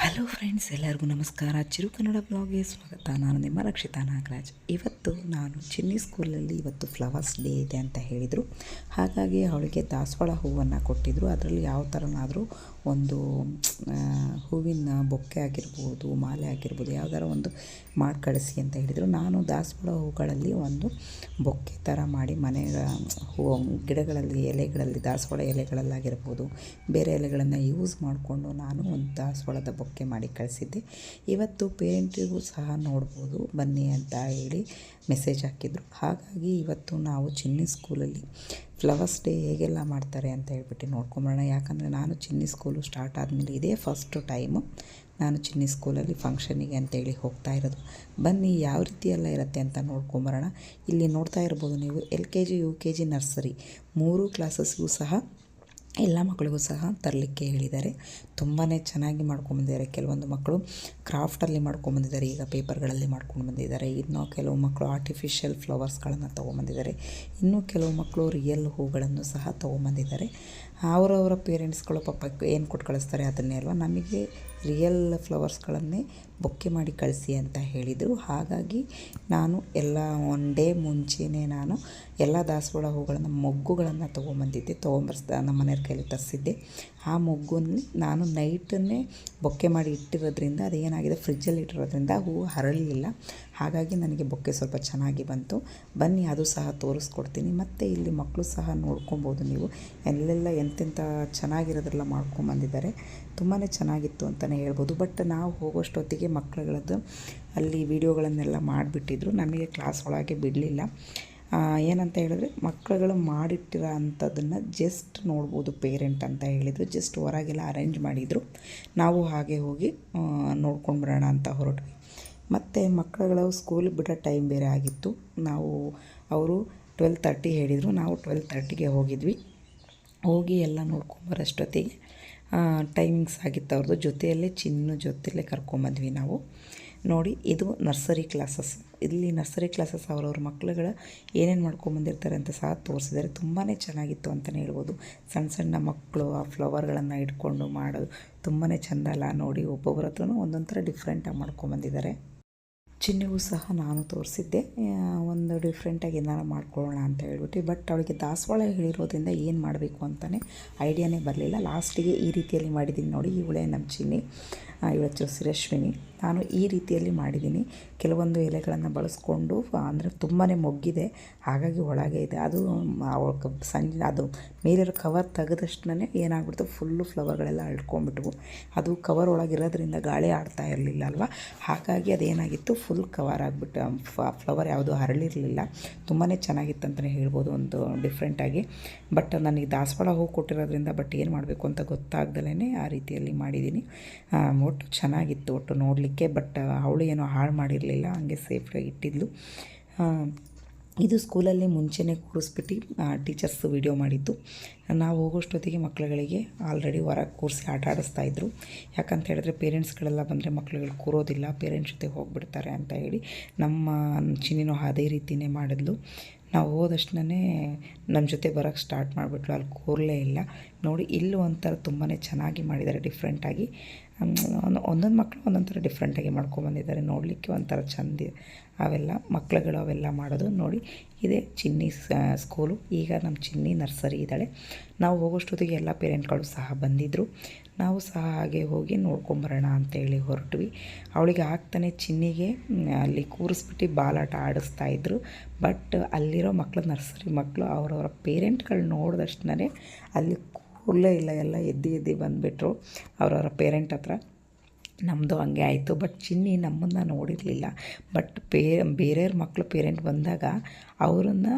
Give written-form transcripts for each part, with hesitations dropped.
Hello friends, ಎಲ್ಲರಿಗೂ ನಮಸ್ಕಾರ. ಚಿರು ಕನ್ನಡ ಬ್ಲಾಗ್ಗೆ ಸ್ವಾಗತ. ನಾನು ನಿಮ್ಮ ರಕ್ಷಿತಾ ನಾಗರಾಜ್. ಇವತ್ತು ನಾನು ಚಿನ್ನಿ ಸ್ಕೂಲಲ್ಲಿ ಇವತ್ತು ಫ್ಲವರ್ಸ್ ಡೇ ಇದೆ ಅಂತ ಹೇಳಿದರು. ಹಾಗಾಗಿ ಅವಳಿಗೆ ದಾಸವಾಳ ಹೂವನ್ನು ಕೊಟ್ಟಿದ್ದರು. ಅದರಲ್ಲಿ ಯಾವ ಥರನಾದರೂ ಒಂದು ಹೂವಿನ ಬೊಕ್ಕೆ ಆಗಿರ್ಬೋದು, ಮಾಲೆ ಆಗಿರ್ಬೋದು, ಯಾವ್ದಾರ ಒಂದು ಮಾಡಿ ಕಳಿಸಿ ಅಂತ ಹೇಳಿದರು. ನಾನು ದಾಸವಾಳ ಹೂಗಳಲ್ಲಿ ಒಂದು ಬೊಕ್ಕೆ ಥರ ಮಾಡಿ ಗಿಡಗಳಲ್ಲಿ ಎಲೆಗಳಲ್ಲಿ ದಾಸವಾಳ ಎಲೆಗಳಲ್ಲಾಗಿರ್ಬೋದು, ಬೇರೆ ಎಲೆಗಳನ್ನು ಯೂಸ್ ಮಾಡಿಕೊಂಡು ನಾನು ಒಂದು ದಾಸವಾಳದ ಬೊಕ್ಕೆ ಮಾಡಿ ಕಳಿಸಿದ್ದೆ. ಇವತ್ತು ಪೇರೆಂಟಿಗೂ ಸಹ ನೋಡ್ಬೋದು ಬನ್ನಿ ಅಂತ ಹೇಳಿ ಮೆಸೇಜ್ ಹಾಕಿದರು. ಹಾಗಾಗಿ ಇವತ್ತು ನಾವು ಚಿನ್ನಿ ಸ್ಕೂಲಲ್ಲಿ ಫ್ಲವರ್ಸ್ ಡೇ ಹೇಗೆಲ್ಲ ಮಾಡ್ತಾರೆ ಅಂತ ಹೇಳ್ಬಿಟ್ಟು ನೋಡ್ಕೊಂಬರೋಣ. ಯಾಕಂದರೆ ನಾನು ಚಿನ್ನಿ ಸ್ಕೂಲು ಸ್ಟಾರ್ಟ್ ಆದಮೇಲೆ ಇದೇ ಫಸ್ಟು ಟೈಮು ನಾನು ಚಿನ್ನಿ ಸ್ಕೂಲಲ್ಲಿ ಫಂಕ್ಷನಿಗೆ ಅಂತೇಳಿ ಹೋಗ್ತಾ ಇರೋದು. ಬನ್ನಿ ಯಾವ ರೀತಿ ಎಲ್ಲ ಇರುತ್ತೆ ಅಂತ ನೋಡ್ಕೊಂಬರೋಣ. ಇಲ್ಲಿ ನೋಡ್ತಾ ಇರ್ಬೋದು ನೀವು LKG UKG ನರ್ಸರಿ 3 ಕ್ಲಾಸಸ್ಗೂ ಸಹ ಎಲ್ಲ ಮಕ್ಕಳಿಗೂ ಸಹ ತರಲಿಕ್ಕೆ ಹೇಳಿದ್ದಾರೆ. ತುಂಬಾ ಚೆನ್ನಾಗಿ ಮಾಡ್ಕೊಂಬಂದಿದ್ದಾರೆ. ಕೆಲವೊಂದು ಮಕ್ಕಳು ಕ್ರಾಫ್ಟಲ್ಲಿ ಮಾಡ್ಕೊಂಬಂದಿದ್ದಾರೆ, ಈಗ ಪೇಪರ್ಗಳಲ್ಲಿ ಮಾಡ್ಕೊಂಡು ಬಂದಿದ್ದಾರೆ. ಇನ್ನು ಕೆಲವು ಮಕ್ಕಳು ಆರ್ಟಿಫಿಷಿಯಲ್ ಫ್ಲವರ್ಸ್ಗಳನ್ನು ತೊಗೊಂಬಂದಿದ್ದಾರೆ. ಇನ್ನೂ ಕೆಲವು ಮಕ್ಕಳು ರಿಯಲ್ ಹೂಗಳನ್ನು ಸಹ ತೊಗೊಂಬಂದಿದ್ದಾರೆ. ಅವರವರ ಪೇರೆಂಟ್ಸ್ಗಳು ಪಾಪ ಏನು ಕೊಟ್ಟು ಕಳಿಸ್ತಾರೆ ಅದನ್ನೇ ಅಲ್ವಾ, ನಮಗೆ ರಿಯಲ್ ಫ್ಲವರ್ಸ್ಗಳನ್ನೇ ಬೊಕ್ಕೆ ಮಾಡಿ ಕಳಿಸಿ ಅಂತ ಹೇಳಿದರು. ಹಾಗಾಗಿ ನಾನು ಎಲ್ಲ ಒನ್ ಡೇ ಮುಂಚೆಯೇ ನಾನು ಎಲ್ಲ ದಾಸವಾಳ ಹೂಗಳನ್ನು ಮೊಗ್ಗುಗಳನ್ನು ತೊಗೊಂಬಂದಿದ್ದೆ. ನಮ್ಮ ಮನೆಯವ್ರ ಕೈಲಿ ತರಿಸಿದ್ದೆ. ಆ ಮೊಗ್ಗಲ್ಲಿ ನಾನು ನೈಟನ್ನೇ ಬೊಕ್ಕೆ ಮಾಡಿ ಇಟ್ಟಿರೋದ್ರಿಂದ ಅದೇನಾಗಿದೆ, ಫ್ರಿಜ್ಜಲ್ಲಿ ಇಟ್ಟಿರೋದ್ರಿಂದ ಹೂವು ಹರಳಲಿಲ್ಲ. ಹಾಗಾಗಿ ನನಗೆ ಬೊಕ್ಕೆ ಸ್ವಲ್ಪ ಚೆನ್ನಾಗಿ ಬಂತು. ಬನ್ನಿ ಅದು ಸಹ ತೋರಿಸ್ಕೊಡ್ತೀನಿ. ಮತ್ತು ಇಲ್ಲಿ ಮಕ್ಕಳು ಸಹ ನೋಡ್ಕೊಬೋದು ನೀವು, ಎಲ್ಲೆಲ್ಲ ಎಂತೆಂಥ ಚೆನ್ನಾಗಿರೋದ್ರೆಲ್ಲ ಮಾಡ್ಕೊಂಬಂದಿದ್ದಾರೆ. ತುಂಬಾ ಚೆನ್ನಾಗಿತ್ತು ಅಂತಲೇ ಹೇಳ್ಬೋದು. ಬಟ್ ನಾವು ಹೋಗೋಷ್ಟೊತ್ತಿಗೆ ಮಕ್ಕಳುಗಳದ್ದು ಅಲ್ಲಿ ವಿಡಿಯೋಗಳನ್ನೆಲ್ಲ ಮಾಡಿಬಿಟ್ಟಿದ್ರು. ನಮಗೆ ಕ್ಲಾಸ್ ಒಳಗೆ ಬಿಡಲಿಲ್ಲ. ಏನಂತ ಹೇಳಿದ್ರೆ ಮಕ್ಕಳುಗಳು ಮಾಡಿಟ್ಟಿರೋ ಅಂಥದ್ದನ್ನು ಜಸ್ಟ್ ನೋಡ್ಬೋದು ಪೇರೆಂಟ್ ಅಂತ ಹೇಳಿದರು. ಜಸ್ಟ್ ಹೊರಗೆಲ್ಲ ಅರೇಂಜ್ ಮಾಡಿದರು. ನಾವು ಹಾಗೆ ಹೋಗಿ ನೋಡ್ಕೊಂಡು ಬರೋಣ ಅಂತ ಹೊರಟ್ವಿ. ಮತ್ತು ಮಕ್ಕಳುಗಳು ಸ್ಕೂಲ್ ಬಿಡೋ ಟೈಮ್ ಬೇರೆ ಆಗಿತ್ತು. ಅವರು 12:30 ಹೇಳಿದರು. ನಾವು 12:30ಗೆ ಹೋಗಿದ್ವಿ. ಹೋಗಿ ಎಲ್ಲ ನೋಡ್ಕೊಂಬರೋಷ್ಟೊತ್ತಿಗೆ ಟೈಮಿಂಗ್ಸ್ ಆಗಿತ್ತು ಅವ್ರದ್ದು. ಜೊತೆಯಲ್ಲೇ ಜೊತೆಯಲ್ಲೇ ಕರ್ಕೊಂಬಂದ್ವಿ ನಾವು. ನೋಡಿ, ಇದು ನರ್ಸರಿ ಕ್ಲಾಸಸ್. ಇಲ್ಲಿ ನರ್ಸರಿ ಕ್ಲಾಸಸ್ ಅವರವ್ರ ಮಕ್ಕಳುಗಳ ಏನೇನು ಮಾಡ್ಕೊಂಬಂದಿರ್ತಾರೆ ಅಂತ ಸಹ ತೋರಿಸಿದ್ದಾರೆ. ತುಂಬಾ ಚೆನ್ನಾಗಿತ್ತು ಅಂತಲೇ ಹೇಳ್ಬೋದು. ಸಣ್ಣ ಸಣ್ಣ ಮಕ್ಕಳು ಆ ಫ್ಲವರ್ಗಳನ್ನು ಇಟ್ಕೊಂಡು ಮಾಡೋದು ತುಂಬಾ ಚೆಂದ ಅಲ್ಲ. ನೋಡಿ, ಒಬ್ಬೊಬ್ಬರ ಹತ್ರನೂ ಒಂದೊಂದು ಥರ ಡಿಫ್ರೆಂಟಾಗಿ ಮಾಡ್ಕೊಂಬಂದಿದ್ದಾರೆ. ಚಿನ್ನಿಗೂ ಸಹ ನಾನು ತೋರಿಸಿದ್ದೆ, ಒಂದು ಡಿಫ್ರೆಂಟಾಗಿ ಏನಾರು ಮಾಡ್ಕೊಳ್ಳೋಣ ಅಂತ ಹೇಳ್ಬಿಟ್ಟು. ಬಟ್ ಅವಳಿಗೆ ದಾಸವಾಳ ಹೇಳಿರೋದ್ರಿಂದ ಏನು ಮಾಡಬೇಕು ಅಂತಲೇ ಐಡಿಯಾನೇ ಬರಲಿಲ್ಲ. ಲಾಸ್ಟಿಗೆ ಈ ರೀತಿಯಲ್ಲಿ ಮಾಡಿದ್ದೀನಿ ನೋಡಿ. ಇವಳೇ ನಮ್ಮ ಚಿನ್ನಿ, ಇವತ್ತು ಶ್ರೀರಶ್ವಿನಿ. ನಾನು ಈ ರೀತಿಯಲ್ಲಿ ಮಾಡಿದ್ದೀನಿ. ಕೆಲವೊಂದು ಎಲೆಗಳನ್ನು ಬಳಸ್ಕೊಂಡು, ಅಂದರೆ ತುಂಬಾ ಮೊಗ್ಗಿದೆ, ಹಾಗಾಗಿ ಒಳಗೆ ಇದೆ. ಅದು ಅದು ಮೇಲಿರೋ ಕವರ್ ತೆಗೆದಷ್ಟೇ ಏನಾಗ್ಬಿಡ್ತು, ಫುಲ್ಲು ಫ್ಲವರ್ಗಳೆಲ್ಲ ಅಳ್ಕೊಂಡ್ಬಿಟ್ವು. ಅದು ಕವರ್ ಒಳಗಿರೋದ್ರಿಂದ ಗಾಳಿ ಆಡ್ತಾ ಇರಲಿಲ್ಲ ಅಲ್ವಾ, ಹಾಗಾಗಿ ಅದೇನಾಗಿತ್ತು, ಫುಲ್ ಕವರ್ ಆಗಿಬಿಟ್ಟು ಫ್ಲವರ್ ಯಾವುದೂ ಹರಳಿರಲಿಲ್ಲ. ತುಂಬಾ ಚೆನ್ನಾಗಿತ್ತು ಅಂತಲೇ ಹೇಳ್ಬೋದು, ಒಂದು ಡಿಫ್ರೆಂಟಾಗಿ. ಬಟ್ ನನಗೆ ದಾಸವಾಳ ಹೂ ಕೊಟ್ಟಿರೋದ್ರಿಂದ ಬಟ್ ಏನು ಮಾಡಬೇಕು ಅಂತ ಗೊತ್ತಾಗ್ದಲೇ ಆ ರೀತಿಯಲ್ಲಿ ಮಾಡಿದ್ದೀನಿ. ಒಟ್ಟು ಚೆನ್ನಾಗಿತ್ತು ಒಟ್ಟು ನೋಡಲಿಕ್ಕೆ. ಬಟ್ ಅವಳು ಏನೋ ಹಾಳು ಮಾಡಿರಲಿಲ್ಲ, ಹಂಗೆ ಸೇಫಾಗಿ ಇಟ್ಟಿದ್ಲು. ಇದು ಸ್ಕೂಲಲ್ಲಿ ಮುಂಚೆನೇ ಕೂರಿಸ್ಬಿಟ್ಟು ಟೀಚರ್ಸ್ ವಿಡಿಯೋ ಮಾಡಿದ್ದು. ನಾವು ಹೋಗೋಷ್ಟೊತ್ತಿಗೆ ಮಕ್ಕಳುಗಳಿಗೆ ಆಲ್ರೆಡಿ ಹೊರಗೆ ಕೂರಿಸಿ ಆಟ ಆಡಿಸ್ತಾಯಿದ್ರು. ಯಾಕಂತ ಹೇಳಿದ್ರೆ ಪೇರೆಂಟ್ಸ್ಗಳೆಲ್ಲ ಬಂದರೆ ಮಕ್ಕಳುಗಳು ಕೂರೋದಿಲ್ಲ, ಪೇರೆಂಟ್ಸ್ ಜೊತೆ ಹೋಗಿಬಿಡ್ತಾರೆ ಅಂತ ಹೇಳಿ ನಮ್ಮ ಚಿನ್ನಿನೂ ಅದೇ ರೀತಿಯೇ ಮಾಡಿದ್ಲು. ನಾವು ಹೋದಷ್ಟೇ ನಮ್ಮ ಜೊತೆ ಬರೋಕ್ಕೆ ಸ್ಟಾರ್ಟ್ ಮಾಡಿಬಿಟ್ಲು, ಅಲ್ಲಿ ಕೂರಲೇ ಇಲ್ಲ. ನೋಡಿ, ಇಲ್ಲೂ ಒಂಥರ ತುಂಬಾ ಚೆನ್ನಾಗಿ ಮಾಡಿದ್ದಾರೆ, ಡಿಫ್ರೆಂಟಾಗಿ. ಒಂದೊಂದು ಮಕ್ಕಳು ಒಂದೊಂದು ಥರ ಡಿಫ್ರೆಂಟಾಗಿ ಮಾಡ್ಕೊಂಬಂದಿದ್ದಾರೆ. ನೋಡಲಿಕ್ಕೆ ಒಂಥರ ಚೆಂದ ಅವೆಲ್ಲ ಮಕ್ಕಳುಗಳು ಅವೆಲ್ಲ ಮಾಡೋದು. ನೋಡಿ, ಇದೇ ಚಿನ್ನಿ ಸ್ಕೂಲು. ಈಗ ನಮ್ಮ ಚಿನ್ನಿ ನರ್ಸರಿ ಇದ್ದಾಳೆ. ನಾವು ಹೋಗೋಷ್ಟೊತ್ತಿಗೆ ಎಲ್ಲ ಪೇರೆಂಟ್ಗಳು ಸಹ ಬಂದಿದ್ದರು. ನಾವು ಸಹ ಹಾಗೆ ಹೋಗಿ ನೋಡ್ಕೊಂಬರೋಣ ಅಂತೇಳಿ ಹೊರಟ್ವಿ. ಅವಳಿಗೆ ಆಗ್ತಾನೆ ಚಿನ್ನಿಗೆ ಅಲ್ಲಿ ಕೂರಿಸ್ಬಿಟ್ಟು ಬಾಲಾಟ ಆಡಿಸ್ತಾಯಿದ್ರು. ಬಟ್ ಅಲ್ಲಿರೋ ಮಕ್ಕಳು, ನರ್ಸರಿ ಮಕ್ಕಳು, ಅವರವರ ಪೇರೆಂಟ್ಗಳು ನೋಡಿದಷ್ಟೇ ಅಲ್ಲಿ ಕೂರಲೇ ಇಲ್ಲ. ಎಲ್ಲ ಎದ್ದು ಬಂದುಬಿಟ್ರು ಅವರವರ ಪೇರೆಂಟ್ ಹತ್ರ. ನಮ್ಮದು ಹಂಗೆ ಆಯಿತು. ಬಟ್ ಚಿನ್ನಿ ನಮ್ಮನ್ನು ನೋಡಿರಲಿಲ್ಲ. ಬಟ್ ಬೇರೆಯವ್ರ ಮಕ್ಕಳು ಪೇರೆಂಟ್ ಬಂದಾಗ ಅವರನ್ನು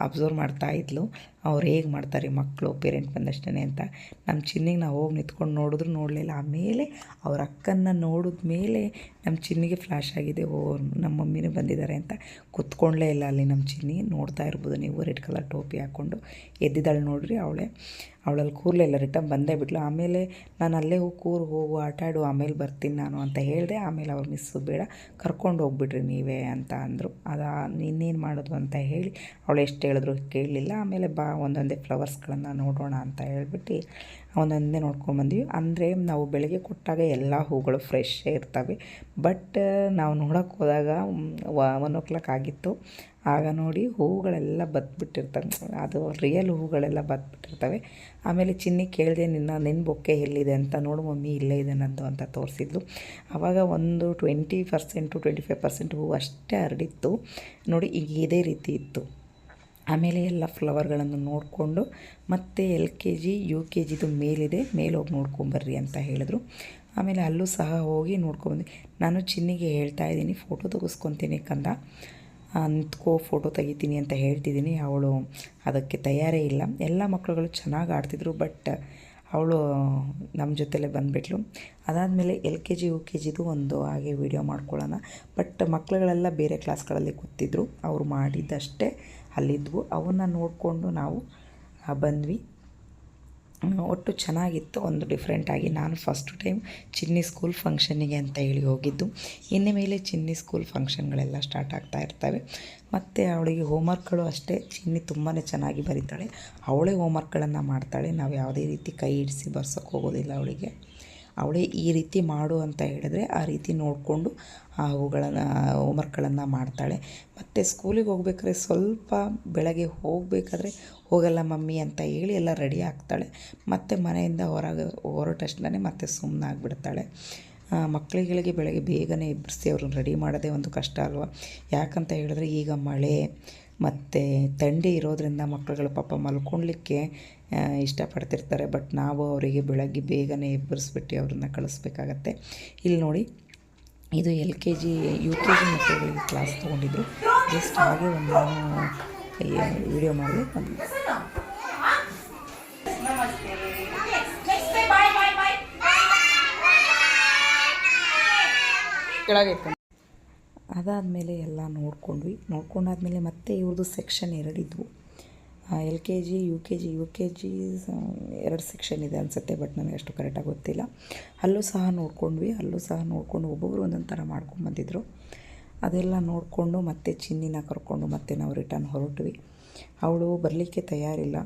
ಅಬ್ಸರ್ವ್ ಮಾಡ್ತಾಯಿದ್ಲು, ಅವ್ರು ಹೇಗೆ ಮಾಡ್ತಾರೆ ಮಕ್ಕಳು ಪೇರೆಂಟ್ ಬಂದಷ್ಟೇ ಅಂತ. ನಮ್ಮ ಚಿನ್ನಿಗೆ ನಾವು ಹೋಗಿ ನಿಂತ್ಕೊಂಡು ನೋಡಿದ್ರು ನೋಡಲಿಲ್ಲ. ಆಮೇಲೆ ಅವ್ರ ಅಕ್ಕನ್ನ ನೋಡಿದ ಮೇಲೆ ನಮ್ಮ ಚಿನ್ನಿಗೆ ಫ್ಲ್ಯಾಶ್ ಆಗಿದೆ, ಓ ನಮ್ಮ ಮಮ್ಮಿನೇ ಬಂದಿದ್ದಾರೆ ಅಂತ. ಕೂತ್ಕೊಳ್ಳೇ ಇಲ್ಲ ಅಲ್ಲಿ ನಮ್ಮ ಚಿನ್ನಿ. ನೋಡ್ತಾ ಇರ್ಬೋದು ನೀವು, ರೆಡ್ ಕಲರ್ ಟೋಪಿ ಹಾಕ್ಕೊಂಡು ಎದ್ದಿದ್ದಾಳೆ ನೋಡ್ರಿ. ಅವಳಲ್ಲಿ ಕೂರಲೇ ಇಲ್ಲ, ರಿಟರ್ನ್ ಬಂದೇ ಬಿಟ್ಲು. ಆಮೇಲೆ ನಾನು ಅಲ್ಲೇ ಹೋಗು ಆಟಾಡು, ಆಮೇಲೆ ಬರ್ತೀನಿ ನಾನು ಅಂತ ಹೇಳಿದೆ. ಆಮೇಲೆ ಅವ್ರು ಮಿಸ್ಸು ಬೇಡ, ಕರ್ಕೊಂಡು ಹೋಗ್ಬಿಡ್ರಿ ನೀವೇ ಅಂತ ಅಂದರು. ಇನ್ನೇನು ಮಾಡೋದು ಅಂತ ಹೇಳಿ ಅವಳು ಎಷ್ಟು ಹೇಳಿದ್ರು ಕೇಳಲಿಲ್ಲ. ಆಮೇಲೆ ಬಾ ಒಂದೊಂದೇ ಫ್ಲವರ್ಸ್ಗಳನ್ನು ನೋಡೋಣ ಅಂತ ಹೇಳ್ಬಿಟ್ಟು ಒಂದೊಂದೇ ನೋಡ್ಕೊಂಬಂದ್ವಿ. ಅಂದರೆ ನಾವು ಬೆಳಗ್ಗೆ ಕೊಟ್ಟಾಗ ಎಲ್ಲ ಹೂಗಳು ಫ್ರೆಶ್ಶೇ ಇರ್ತವೆ. ಬಟ್ ನಾವು ನೋಡೋಕ್ಕೆ ಹೋದಾಗ 1 ಆಗಿತ್ತು. ಆಗ ನೋಡಿ ಹೂವುಗಳೆಲ್ಲ ಬತ್ಬಿಟ್ಟಿರ್ತವೆ, ಅದು ರಿಯಲ್ ಹೂಗಳೆಲ್ಲ ಬತ್ಬಿಟ್ಟಿರ್ತವೆ. ಆಮೇಲೆ ಚಿನ್ನಿ ಕೇಳಿದೆ, ನಿನ್ನ ಬೊಕ್ಕೆ ಎಲ್ಲಿದೆ ಅಂತ. ನೋಡು ಮಮ್ಮಿ ಇಲ್ಲೇ ಇದೆ ನಂದು ಅಂತ ತೋರಿಸಿದ್ಲು. ಆವಾಗ ಒಂದು 20% 25% ಹೂವು ಅಷ್ಟೇ ಹರಡಿತ್ತು ನೋಡಿ. ಈಗ ಇದೇ ರೀತಿ ಇತ್ತು. ಆಮೇಲೆ ಎಲ್ಲ ಫ್ಲವರ್ಗಳನ್ನು ನೋಡಿಕೊಂಡು ಮತ್ತೆ LKG UKGದು ಮೇಲಿದೆ, ಮೇಲೆ ಹೋಗಿ ನೋಡ್ಕೊಂಬರ್ರಿ ಅಂತ ಹೇಳಿದ್ರು. ಆಮೇಲೆ ಅಲ್ಲೂ ಸಹ ಹೋಗಿ ನೋಡ್ಕೊಂಬಂದು ನಾನು ಚಿನ್ನಿಗೆ ಹೇಳ್ತಾ ಇದ್ದೀನಿ, ಫೋಟೋ ತೆಗೆಸ್ಕೊತೀನಿ ಕಂದ, ನಿಂತ್ಕೋ ಫೋಟೋ ತೆಗಿತೀನಿ ಅಂತ ಹೇಳ್ತಿದ್ದೀನಿ. ಅವಳು ಅದಕ್ಕೆ ತಯಾರೇ ಇಲ್ಲ. ಎಲ್ಲ ಮಕ್ಕಳುಗಳು ಚೆನ್ನಾಗಿ ಆಡ್ತಿದ್ರು, ಬಟ್ ಅವಳು ನಮ್ಮ ಜೊತೆಲೇ ಬಂದುಬಿಟ್ಲು. ಅದಾದಮೇಲೆ LKG UKGದು ಒಂದು ಹಾಗೆ ವೀಡಿಯೋ ಮಾಡ್ಕೊಳ್ಳೋಣ. ಬಟ್ ಮಕ್ಕಳುಗಳೆಲ್ಲ ಬೇರೆ ಕ್ಲಾಸ್ಗಳಲ್ಲಿ ಕೂತಿದ್ರು, ಅವರು ಮಾಡಿದ್ದಷ್ಟೇ ಅಲ್ಲಿದ್ವು. ಅವನ್ನ ನೋಡಿಕೊಂಡು ನಾವು ಬಂದ್ವಿ. ಒಟ್ಟು ಚೆನ್ನಾಗಿತ್ತು, ಒಂದು ಡಿಫ್ರೆಂಟಾಗಿ. ನಾನು ಫಸ್ಟ್ ಟೈಮ್ ಚಿನ್ನಿ ಸ್ಕೂಲ್ ಫಂಕ್ಷನ್ನಿಗೆ ಅಂತ ಹೇಳಿ ಹೋಗಿದ್ದು. ಇನ್ನು ಮೇಲೆ ಚಿನ್ನಿ ಸ್ಕೂಲ್ ಫಂಕ್ಷನ್ಗಳೆಲ್ಲ ಸ್ಟಾರ್ಟ್ ಆಗ್ತಾ ಇರ್ತವೆ. ಮತ್ತು ಅವಳಿಗೆ ಹೋಮ್ವರ್ಕ್ಗಳು ಅಷ್ಟೇ. ಚಿನ್ನಿ ತುಂಬಾ ಚೆನ್ನಾಗಿ ಬರೀತಾಳೆ, ಅವಳೇ ಹೋಮ್ವರ್ಕ್ಗಳನ್ನು ಮಾಡ್ತಾಳೆ. ನಾವು ಯಾವುದೇ ರೀತಿ ಕೈ ಇಡಿಸಿ ಬರ್ಸೋಕ್ಕೆ ಹೋಗೋದಿಲ್ಲ ಅವಳಿಗೆ. ಅವಳೇ ಈ ರೀತಿ ಮಾಡು ಅಂತ ಹೇಳಿದ್ರೆ ಆ ರೀತಿ ನೋಡಿಕೊಂಡು ಆ ಹೋಮ್ವರ್ಕ್ಗಳನ್ನು ಮಾಡ್ತಾಳೆ. ಮತ್ತು ಸ್ಕೂಲಿಗೆ ಹೋಗ್ಬೇಕಾದ್ರೆ ಸ್ವಲ್ಪ ಬೆಳಗ್ಗೆ ಹೋಗಬೇಕಾದ್ರೆ ಹೋಗಲ್ಲ ಮಮ್ಮಿ ಅಂತ ಹೇಳಿ ಎಲ್ಲ ರೆಡಿ ಆಗ್ತಾಳೆ. ಮತ್ತು ಮನೆಯಿಂದ ಹೊರಟಷ್ಟೇ ಮತ್ತೆ ಸುಮ್ಮನಾಗ್ಬಿಡ್ತಾಳೆ. ಮಕ್ಕಳುಗಳಿಗೆ ಬೆಳಗ್ಗೆ ಬೇಗನೆ ಎಬ್ಬರಿಸಿ ಅವ್ರನ್ನ ರೆಡಿ ಮಾಡೋದೇ ಒಂದು ಕಷ್ಟ ಅಲ್ವ. ಯಾಕಂತ ಹೇಳಿದ್ರೆ ಈಗ ಮಳೆ ಮತ್ತು ಥಂಡಿ ಇರೋದರಿಂದ ಮಕ್ಕಳುಗಳು ಪಾಪ ಮಲ್ಕೊಳ್ಲಿಕ್ಕೆ ಇಷ್ಟಪಡ್ತಿರ್ತಾರೆ. ಬಟ್ ನಾವು ಅವರಿಗೆ ಬೆಳಗ್ಗೆ ಬೇಗನೆ ಎಬ್ಬರಿಸ್ಬಿಟ್ಟು ಅವ್ರನ್ನ ಕಳಿಸ್ಬೇಕಾಗತ್ತೆ. ಇಲ್ಲಿ ನೋಡಿ, ಇದು LKG UKG ಮಕ್ಕಳುಗಳಿಗೆ ಕ್ಲಾಸ್ ತೊಗೊಂಡಿದ್ರು. ಜಸ್ಟ್ ಹಾಗೆ ಒಂದು ವಿಡಿಯೋ ಮಾಡಿ ಬಂದು ಕೆಳಗೆ. ಅದಾದಮೇಲೆ ಎಲ್ಲ ನೋಡ್ಕೊಂಡಾದ್ಮೇಲೆ ಮತ್ತೆ ಇವ್ರದ್ದು ಸೆಕ್ಷನ್ 2 ಇದ್ವು. LKG UKG 2 ಸೆಕ್ಷನ್ ಇದೆ ಅನಿಸುತ್ತೆ, ಬಟ್ ನನಗೆ ಅಷ್ಟು ಕರೆಕ್ಟಾಗಿ ಗೊತ್ತಿಲ್ಲ. ಅಲ್ಲೂ ಸಹ ನೋಡಿಕೊಂಡು ಒಬ್ಬೊಬ್ಬರು ಒಂದೊಂದು ಥರ ಮಾಡ್ಕೊಂಡ್ಬಂದಿದ್ರು. ಅದೆಲ್ಲ ನೋಡಿಕೊಂಡು ಮತ್ತೆ ಚಿನ್ನಿನ ಕರ್ಕೊಂಡು ಮತ್ತೆ ನಾವು ರಿಟರ್ನ್ ಹೊರಟ್ವಿ. ಅವಳು ಬರಲಿಕ್ಕೆ ತಯಾರಿಲ್ಲ.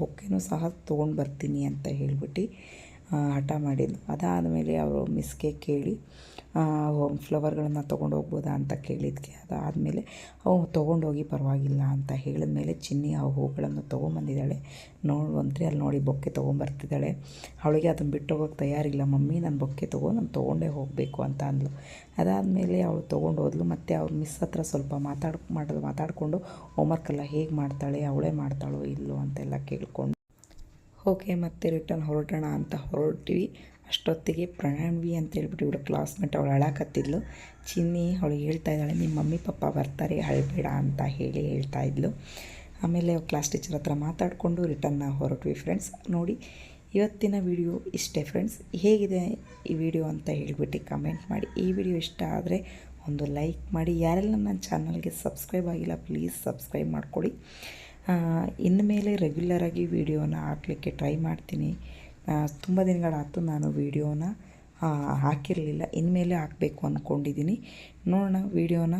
ಬೊಕ್ಕೆನೂ ಸಹ ತೊಗೊಂಡು ಬರ್ತೀನಿ ಅಂತ ಹೇಳಿಬಿಟ್ಟು ಹಠ ಮಾಡಿದ್ಲು. ಅದಾದಮೇಲೆ ಅವರು ಮಿಸ್ಗೆ ಕೇಳಿ ಫ್ಲವರ್ಗಳನ್ನು ತೊಗೊಂಡು ಹೋಗ್ಬೋದಾ ಅಂತ ಕೇಳಿದ್ಕೆ, ಅದಾದಮೇಲೆ ತೊಗೊಂಡೋಗಿ ಪರವಾಗಿಲ್ಲ ಅಂತ ಹೇಳಿದ್ಮೇಲೆ ಚಿನ್ನಿ ಆ ಹೂಗಳನ್ನು ತೊಗೊಂಬಂದಿದ್ದಾಳೆ. ನೋಡುವಂತ್ರಿ ಅಲ್ಲಿ ನೋಡಿ ಬೊಕ್ಕೆ ತೊಗೊಂಬರ್ತಿದ್ದಾಳೆ. ಅವಳಿಗೆ ಅದನ್ನು ಬಿಟ್ಟು ಹೋಗೋಕ್ಕೆ ತಯಾರಿಲ್ಲ. ಮಮ್ಮಿ ನಾನು ಬೊಕ್ಕೆ ನಾನು ತೊಗೊಂಡೇ ಹೋಗಬೇಕು ಅಂತ ಅಂದ್ಲು. ಅದಾದಮೇಲೆ ಅವಳು ತೊಗೊಂಡು ಹೋದ್ಲು. ಮತ್ತು ಅವ್ರ ಮಿಸ್ ಹತ್ರ ಸ್ವಲ್ಪ ಮಾತಾಡಿಕೊಂಡು ಹೋಮ್ವರ್ಕೆಲ್ಲ ಹೇಗೆ ಮಾಡ್ತಾಳೆ, ಅವಳೇ ಮಾಡ್ತಾಳೋ ಇಲ್ಲೋ ಅಂತೆಲ್ಲ ಕೇಳಿಕೊಂಡು ಓಕೆ ಮತ್ತೆ ರಿಟರ್ನ್ ಹೊರಟೋಣ ಅಂತ ಹೊರಟಿವಿ. ಅಷ್ಟೊತ್ತಿಗೆ ಪ್ರಣಾನ್ವಿ ಅಂತ ಹೇಳ್ಬಿಟ್ಟು ಇವಳು ಕ್ಲಾಸ್ಮೇಟ್ ಅವಳು ಅಳಕತ್ತಿದ್ಲು. ಚಿನ್ನಿ ಅವಳಿಗೆ ಹೇಳ್ತಾ ಇದ್ದಾಳೆ, ನಿಮ್ಮ ಮಮ್ಮಿ ಪಪ್ಪ ಬರ್ತಾರೆ ಅಳಬೇಡ ಅಂತ ಹೇಳ್ತಾ ಇದ್ಲು. ಆಮೇಲೆ ಕ್ಲಾಸ್ ಟೀಚರ್ ಹತ್ರ ಮಾತಾಡಿಕೊಂಡು ರಿಟರ್ನ್ ಹೊರಟ್ವಿ. ಫ್ರೆಂಡ್ಸ್ ನೋಡಿ, ಇವತ್ತಿನ ವಿಡಿಯೋ ಇಷ್ಟೇ ಫ್ರೆಂಡ್ಸ್. ಹೇಗಿದೆ ಈ ವಿಡಿಯೋ ಅಂತ ಹೇಳಿಬಿಟ್ಟು ಕಮೆಂಟ್ ಮಾಡಿ. ಈ ವಿಡಿಯೋ ಇಷ್ಟ ಆದರೆ ಒಂದು ಲೈಕ್ ಮಾಡಿ. ಯಾರೆಲ್ಲ ನನ್ನ ಚಾನಲ್ಗೆ ಸಬ್ಸ್ಕ್ರೈಬ್ ಆಗಿಲ್ಲ ಪ್ಲೀಸ್ ಸಬ್ಸ್ಕ್ರೈಬ್ ಮಾಡ್ಕೊಳ್ಳಿ. ಇನ್ಮೇಲೆ ರೆಗ್ಯುಲರಾಗಿ ವೀಡಿಯೋನ ಹಾಕಲಿಕ್ಕೆ ಟ್ರೈ ಮಾಡ್ತೀನಿ. ತುಂಬ ದಿನಗಳಾಯ್ತು ನಾನು ವೀಡಿಯೋನ ಹಾಕಿರಲಿಲ್ಲ. ಇನ್ಮೇಲೆ ಹಾಕಬೇಕು ಅಂದ್ಕೊಂಡಿದ್ದೀನಿ. ನೋಡೋಣ, ವೀಡಿಯೋನ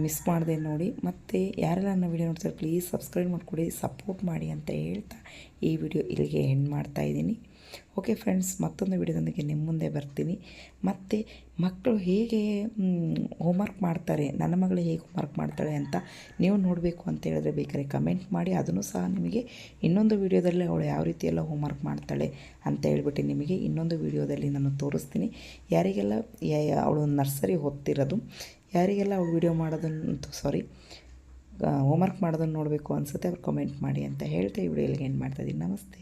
ಮಿಸ್ ಮಾಡಿದೆ ನೋಡಿ. ಮತ್ತು ಯಾರೆಲ್ಲ ನನ್ನ ವೀಡಿಯೋ ನೋಡ್ತಾರೆ ಪ್ಲೀಸ್ ಸಬ್ಸ್ಕ್ರೈಬ್ ಮಾಡಿಕೊಡಿ, ಸಪೋರ್ಟ್ ಮಾಡಿ ಅಂತ ಹೇಳ್ತಾ ಈ ವಿಡಿಯೋ ಇಲ್ಲಿಗೆ ಎಂಡ್ ಮಾಡ್ತಾಯಿದ್ದೀನಿ. ಓಕೆ ಫ್ರೆಂಡ್ಸ್, ಮತ್ತೊಂದು ವಿಡಿಯೋದೊಂದಿಗೆ ನಿಮ್ಮ ಮುಂದೆ ಬರ್ತೀನಿ. ಮತ್ತು ಮಕ್ಕಳು ಹೇಗೆ ಹೋಮ್ವರ್ಕ್ ಮಾಡ್ತಾರೆ, ನನ್ನ ಮಗಳು ಹೇಗೆ ಹೋಮ್ವರ್ಕ್ ಮಾಡ್ತಾಳೆ ಅಂತ ನೀವು ನೋಡಬೇಕು ಅಂತ ಹೇಳಿದ್ರೆ ಬೇಕಾದ್ರೆ ಕಮೆಂಟ್ ಮಾಡಿ. ಅದನ್ನು ಸಹ ನಿಮಗೆ ಇನ್ನೊಂದು ವಿಡಿಯೋದಲ್ಲಿ ಅವಳು ಯಾವ ರೀತಿಯೆಲ್ಲ ಹೋಮ್ವರ್ಕ್ ಮಾಡ್ತಾಳೆ ಅಂತ ಹೇಳ್ಬಿಟ್ಟು ನಿಮಗೆ ಇನ್ನೊಂದು ವಿಡಿಯೋದಲ್ಲಿ ನಾನು ತೋರಿಸ್ತೀನಿ. ಯಾರಿಗೆಲ್ಲ ಅವಳು ನರ್ಸರಿ ಓದ್ತಿರೋದು, ಯಾರಿಗೆಲ್ಲ ಅವಳು ವಿಡಿಯೋ ಮಾಡೋದನ್ನು ಹೋಮ್ವರ್ಕ್ ಮಾಡೋದನ್ನು ನೋಡಬೇಕು ಅನಿಸುತ್ತೆ ಅವ್ರು ಕಮೆಂಟ್ ಮಾಡಿ ಅಂತ ಹೇಳ್ತಾ ಈ ವಿಡಿಯೋ ಇಲ್ಲಿಗೆ ಎಂಡ್ ಮಾಡ್ತಾಯಿದ್ದೀನಿ. ನಮಸ್ತೆ.